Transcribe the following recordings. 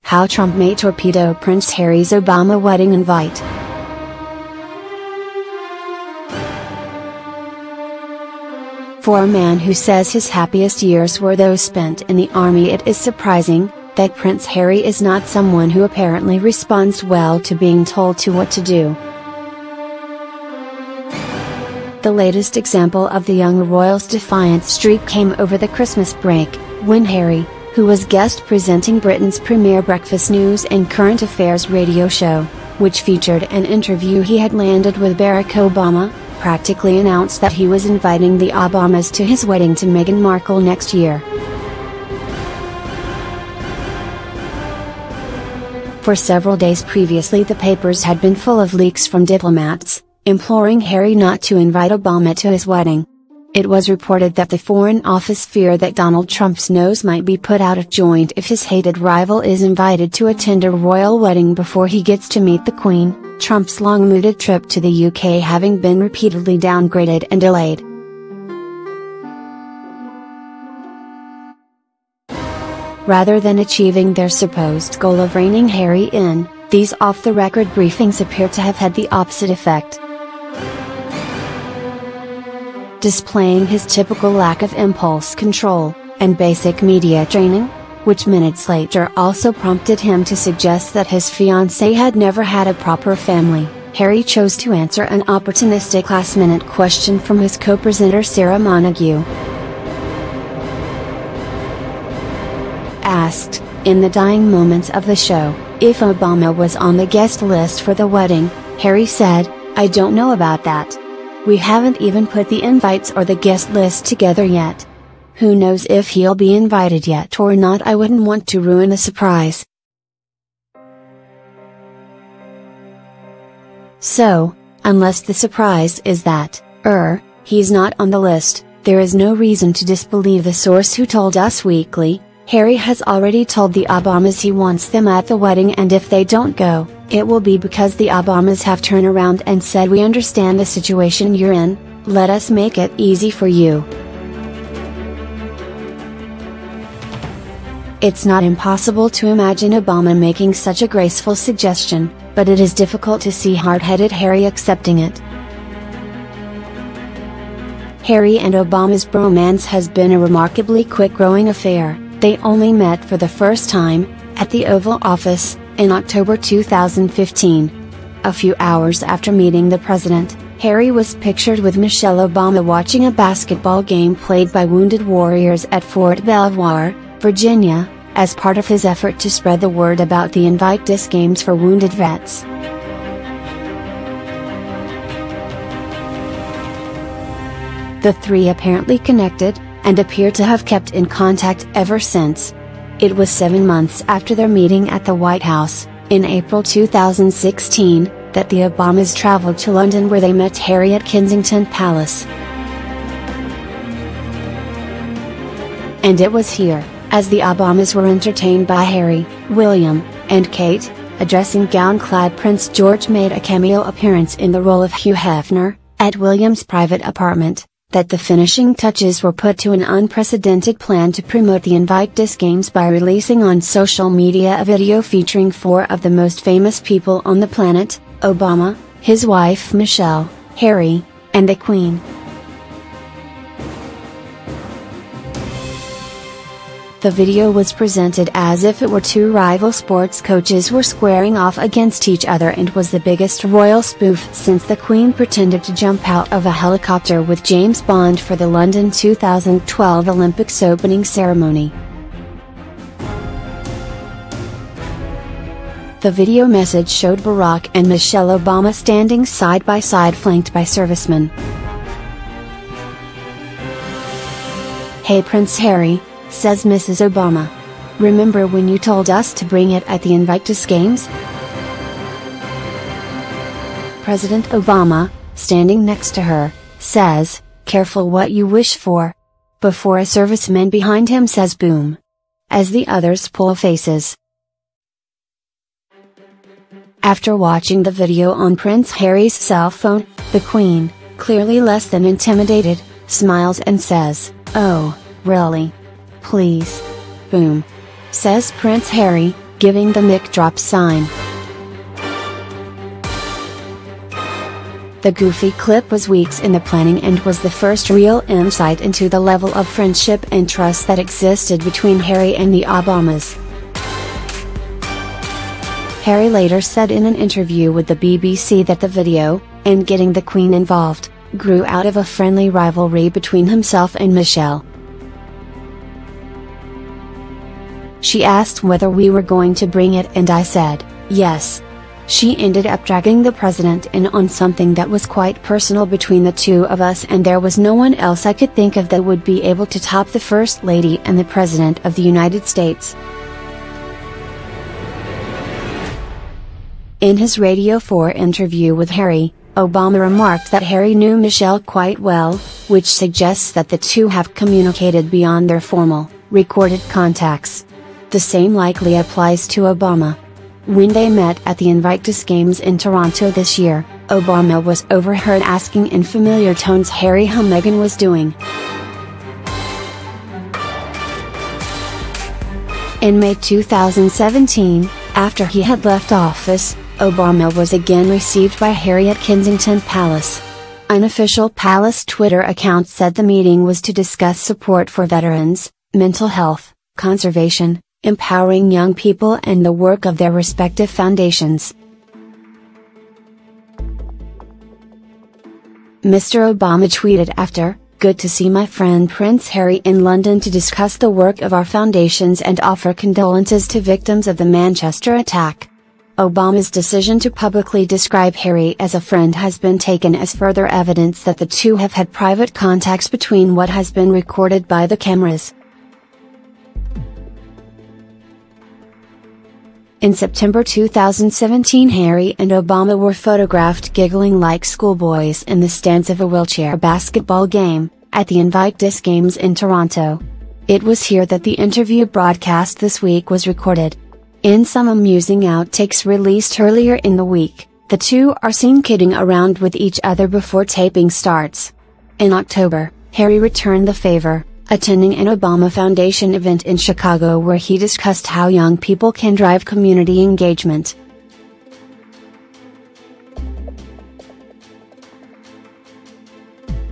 How Trump May Torpedo Prince Harry's Obama Wedding Invite. For a man who says his happiest years were those spent in the army, it is surprising that Prince Harry is not someone who apparently responds well to being told what to do. The latest example of the young royal's defiant streak came over the Christmas break, when Harry, who was guest presenting Britain's premier breakfast news and current affairs radio show, which featured an interview he had landed with Barack Obama, practically announced that he was inviting the Obamas to his wedding to Meghan Markle next year. For several days previously, the papers had been full of leaks from diplomats, imploring Harry not to invite Obama to his wedding. It was reported that the Foreign Office feared that Donald Trump's nose might be put out of joint if his hated rival is invited to attend a royal wedding before he gets to meet the Queen, Trump's long-mooted trip to the UK having been repeatedly downgraded and delayed. Rather than achieving their supposed goal of reining Harry in, these off-the-record briefings appear to have had the opposite effect. Displaying his typical lack of impulse control, and basic media training, which minutes later also prompted him to suggest that his fiancée had never had a proper family, Harry chose to answer an opportunistic last-minute question from his co-presenter Sarah Montague. Asked, in the dying moments of the show, if Obama was on the guest list for the wedding, Harry said, "I don't know about that. We haven't even put the invites or the guest list together yet. Who knows if he'll be invited yet or not. I wouldn't want to ruin the surprise." So, unless the surprise is that, he's not on the list, there is no reason to disbelieve the source who told Us Weekly, Harry has already told the Obamas he wants them at the wedding, and if they don't go, it will be because the Obamas have turned around and said, "We understand the situation you're in, let us make it easy for you." It's not impossible to imagine Obama making such a graceful suggestion, but it is difficult to see hard-headed Harry accepting it. Harry and Obama's bromance has been a remarkably quick-growing affair. They only met for the first time, at the Oval Office, in October 2015. A few hours after meeting the president, Harry was pictured with Michelle Obama watching a basketball game played by wounded warriors at Fort Belvoir, Virginia, as part of his effort to spread the word about the Invite This Games for wounded vets. The three apparently connected, and appear to have kept in contact ever since. It was 7 months after their meeting at the White House, in April 2016, that the Obamas traveled to London, where they met Harry at Kensington Palace. And it was here, as the Obamas were entertained by Harry, William, and Kate, a dressing-gown-clad Prince George made a cameo appearance in the role of Hugh Hefner, at William's private apartment, that the finishing touches were put to an unprecedented plan to promote the Invite This Games by releasing on social media a video featuring 4 of the most famous people on the planet: Obama, his wife Michelle, Harry, and the Queen. The video was presented as if it were 2 rival sports coaches were squaring off against each other, and was the biggest royal spoof since the Queen pretended to jump out of a helicopter with James Bond for the London 2012 Olympics opening ceremony. The video message showed Barack and Michelle Obama standing side by side, flanked by servicemen. "Hey Prince Harry," says Mrs. Obama. "Remember when you told us to bring it at the Invite This Games?" President Obama, standing next to her, says, "Careful what you wish for," before a serviceman behind him says "boom," as the others pull faces. After watching the video on Prince Harry's cell phone, the Queen, clearly less than intimidated, smiles and says, "Oh, really? Please. Boom," says Prince Harry, giving the mic drop sign. The goofy clip was weeks in the planning and was the first real insight into the level of friendship and trust that existed between Harry and the Obamas. Harry later said in an interview with the BBC that the video, and getting the Queen involved, grew out of a friendly rivalry between himself and Michelle. She asked whether we were going to bring it and I said, yes. She ended up dragging the president in on something that was quite personal between the two of us, and there was no one else I could think of that would be able to top the First Lady and the President of the United States. In his Radio 4 interview with Harry, Obama remarked that Harry knew Michelle quite well, which suggests that the two have communicated beyond their formal, recorded contacts. The same likely applies to Obama. When they met at the Invictus Games in Toronto this year, Obama was overheard asking in familiar tones Harry how Meghan was doing. In May 2017, after he had left office, Obama was again received by Harry at Kensington Palace. An official palace Twitter account said the meeting was to discuss support for veterans, mental health, conservation, empowering young people and the work of their respective foundations. Mr. Obama tweeted after, "Good to see my friend Prince Harry in London to discuss the work of our foundations and offer condolences to victims of the Manchester attack." Obama's decision to publicly describe Harry as a friend has been taken as further evidence that the two have had private contacts between what has been recorded by the cameras. In September 2017, Harry and Obama were photographed giggling like schoolboys in the stands of a wheelchair basketball game, at the Invictus Games in Toronto. It was here that the interview broadcast this week was recorded. In some amusing outtakes released earlier in the week, the two are seen kidding around with each other before taping starts. In October, Harry returned the favor, attending an Obama Foundation event in Chicago where he discussed how young people can drive community engagement.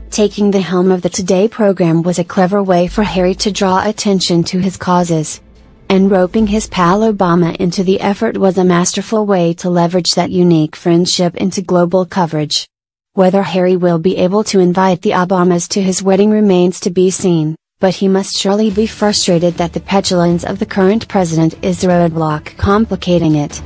Taking the helm of the Today program was a clever way for Harry to draw attention to his causes. And roping his pal Obama into the effort was a masterful way to leverage that unique friendship into global coverage. Whether Harry will be able to invite the Obamas to his wedding remains to be seen, but he must surely be frustrated that the petulance of the current president is the roadblock complicating it.